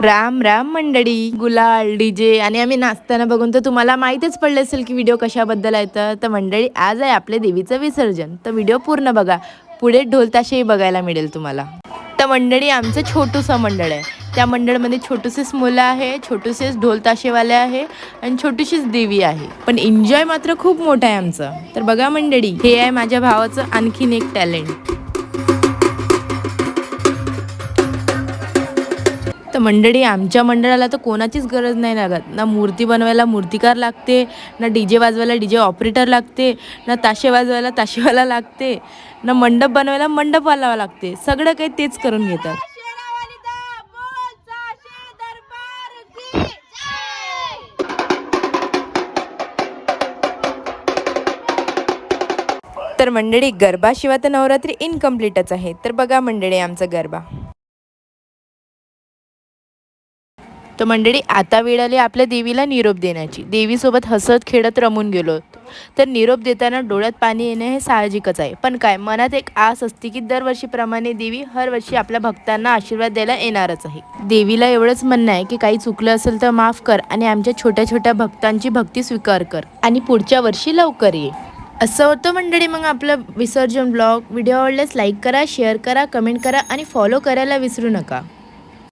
राम राम मंडळी, गुलाल डीजे आणि आम्ही नाचताना बघून तर तुम्हाला माहीतच पडलं असेल की व्हिडिओ कशाबद्दल आहे. तर मंडळी आज आहे आपले देवीचं विसर्जन. तर व्हिडिओ पूर्ण बघा, पुढे ढोल ताशेही बघायला मिळेल तुम्हाला. तर मंडळी आमचं छोटूसं मंडळ आहे. त्या मंडळमध्ये छोटूसेच मुलं आहे, छोटूसेच ढोल ताशेवाले आहे आणि छोटीशीच देवी आहे. पण एन्जॉय मात्र खूप मोठं आहे आमचं. तर बघा मंडळी, हे आहे माझ्या भावाचं आणखीन एक टॅलेंट. तर मंडळी आमच्या मंडळाला तर कोणाचीच गरज नाही लागत. ना मूर्ती बनवायला मूर्तिकार लागते, ना डीजे वाजवायला डीजे ऑपरेटर लागते, ना ताशे वाजवायला ताशेवाला लागते, ना मंडप बनवायला मंडपवाला लागते. सगळं काही तेच करून घेतात. तर मंडळी गरबाशिवाय तर नवरात्री इनकम्प्लीटच आहे. तर बघा मंडळी आमचा गरबा. तर मंडळी आता वेळ आली आपल्या देवीला निरोप देण्याची. देवीसोबत हसत खेळत रमून गेलो होतो. तर निरोप देताना डोळ्यात पाणी येणे हे साहजिकच आहे. पण काय मनात एक आस असते की दरवर्षीप्रमाणे देवी हर वर्षी आपल्या भक्तांना आशीर्वाद द्यायला येणारच आहे. देवीला एवढंच म्हणणं आहे की काही चुकलं असेल तर माफ कर आणि आमच्या छोट्या छोट्या भक्तांची भक्ती स्वीकार कर आणि पुढच्या वर्षी लवकर ये. असं होतं मंडळी मग आपलं विसर्जन ब्लॉग. व्हिडिओ आवडल्यास लाईक करा, शेअर करा, कमेंट करा आणि फॉलो करायला विसरू नका.